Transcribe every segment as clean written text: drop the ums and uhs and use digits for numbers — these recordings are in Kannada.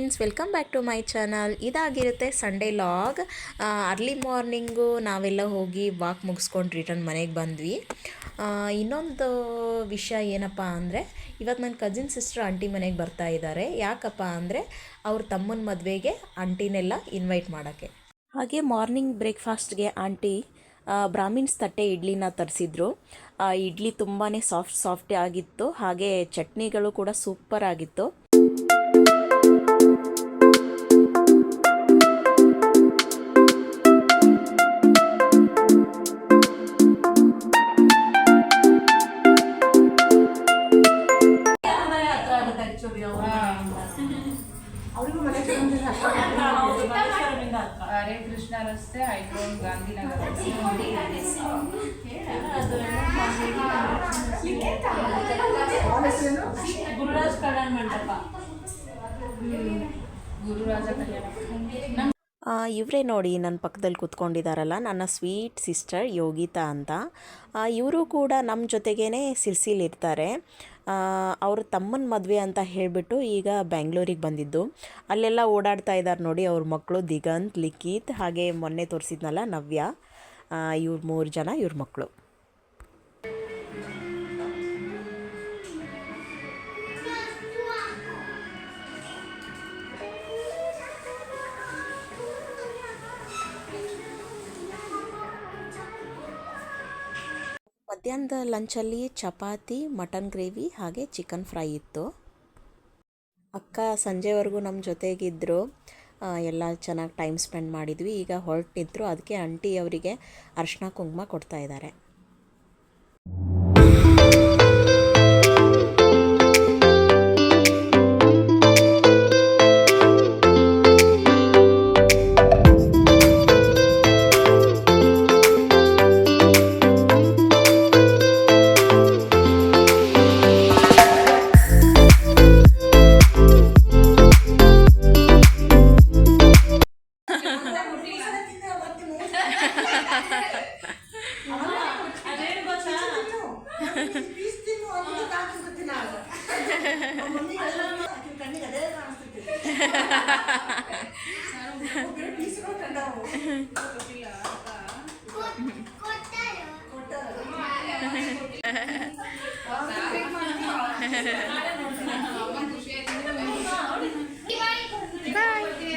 Friends, welcome back to my channel. ಇದಾಗಿರುತ್ತೆ ಸಂಡೇ ಲಾಗ್. ಅರ್ಲಿ ಮಾರ್ನಿಂಗು ನಾವೆಲ್ಲ ಹೋಗಿ ವಾಕ್ ಮುಗಿಸ್ಕೊಂಡು ರಿಟರ್ನ್ ಮನೆಗೆ ಬಂದ್ವಿ. ಇನ್ನೊಂದು ವಿಷಯ ಏನಪ್ಪ ಅಂದರೆ, ಇವತ್ತು ನನ್ನ ಕಸಿನ್ ಸಿಸ್ಟರ್ ಆಂಟಿ ಮನೆಗೆ ಬರ್ತಾ ಇದ್ದಾರೆ. ಯಾಕಪ್ಪ ಅಂದರೆ ಅವ್ರ ತಮ್ಮನ ಮದುವೆಗೆ ಆಂಟಿನೆಲ್ಲ ಇನ್ವೈಟ್ ಮಾಡೋಕ್ಕೆ. ಹಾಗೆ ಮಾರ್ನಿಂಗ್ ಬ್ರೇಕ್ಫಾಸ್ಟ್ಗೆ ಆಂಟಿ ಬ್ರಾಹ್ಮಿನ್ಸ್ ತಟ್ಟೆ ಇಡ್ಲಿನ ತರಿಸಿದ್ರು. ಇಡ್ಲಿ ತುಂಬಾ ಸಾಫ್ಟ್ ಆಗಿತ್ತು. ಹಾಗೆ ಚಟ್ನಿಗಳು ಕೂಡ ಸೂಪರ್ ಆಗಿತ್ತು. ಹರೇ ಕೃಷ್ಣ ರಸ್ತೆ ಐಕಾನ್ ಗಾಂಧಿನಗರ ಗುರುರಾಜ್ ಕಲ್ಯಾಣ ಮಂಟಪ. ಗುರುರಾಜ ಕಲ್ಯಾಣ. ಇವರೇ ನೋಡಿ ನನ್ನ ಪಕ್ಕದಲ್ಲಿ ಕೂತ್ಕೊಂಡಿದ್ದಾರಲ್ಲ, ನನ್ನ ಸ್ವೀಟ್ ಸಿಸ್ಟರ್ ಯೋಗಿತಾ ಅಂತ. ಇವರು ಕೂಡ ನಮ್ಮ ಜೊತೆಗೇ ಸಿರ್ಸಿಲಿರ್ತಾರೆ. ಅವ್ರ ತಮ್ಮನ ಮದುವೆ ಅಂತ ಹೇಳಿಬಿಟ್ಟು ಈಗ ಬೆಂಗಳೂರಿಗೆ ಬಂದಿದ್ದು. ಅಲ್ಲೆಲ್ಲ ಓಡಾಡ್ತಾ ಇದ್ದಾರೆ ನೋಡಿ ಅವ್ರ ಮಕ್ಕಳು ದಿಗಂತ್, ಲಿಖಿತ್, ಹಾಗೆ ಮೊನ್ನೆ ತೋರಿಸಿದ್ನಲ್ಲ ನವ್ಯ. ಇವ್ರು 3 ಜನ ಇವ್ರ ಮಕ್ಕಳು. ಮಧ್ಯಾಹ್ನದ ಲಂಚಲ್ಲಿ ಚಪಾತಿ, ಮಟನ್ ಗ್ರೇವಿ ಹಾಗೆ ಚಿಕನ್ ಫ್ರೈ ಇತ್ತು. ಅಕ್ಕ ಸಂಜೆವರೆಗೂ ನಮ್ಮ ಜೊತೆಗಿದ್ದರು. ಎಲ್ಲ ಚೆನ್ನಾಗಿ ಟೈಮ್ ಸ್ಪೆಂಡ್ ಮಾಡಿದ್ವಿ. ಈಗ ಹೊರಟಿದ್ರು, ಅದಕ್ಕೆ ಆಂಟಿ ಅವರಿಗೆ ಅರಿಶಿನ ಕುಂಕುಮ ಕೊಡ್ತಾ ಇದ್ದಾರೆ.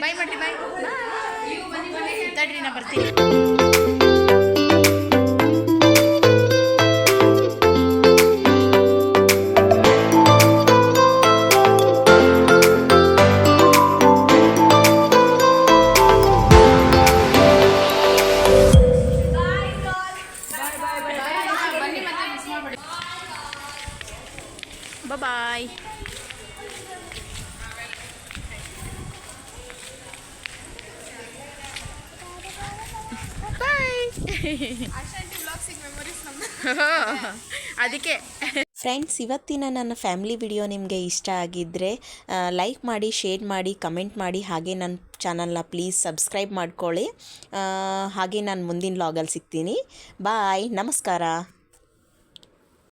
ಬಾಯ್ ಮಾಡ್ರಿ, ಬಾಯ್ ತಡ್ರಿ, ನಾ ಬರ್ತೀನಿ. ಬಾಯ್. ಅದಕ್ಕೆ ಫ್ರೆಂಡ್ಸ್, ಇವತ್ತಿನ ನನ್ನ ಫ್ಯಾಮಿಲಿ ವಿಡಿಯೋ ನಿಮಗೆ ಇಷ್ಟ ಆಗಿದ್ದರೆ ಲೈಕ್ ಮಾಡಿ, ಶೇರ್ ಮಾಡಿ, ಕಮೆಂಟ್ ಮಾಡಿ. ಹಾಗೆ ನನ್ನ ಚಾನಲ್ನ ಪ್ಲೀಸ್ ಸಬ್ಸ್ಕ್ರೈಬ್ ಮಾಡ್ಕೊಳ್ಳಿ. ಹಾಗೆ ನಾನು ಮುಂದಿನ ಲಾಗಲ್ಲಿ ಸಿಗ್ತೀನಿ. ಬಾಯ್, ನಮಸ್ಕಾರ.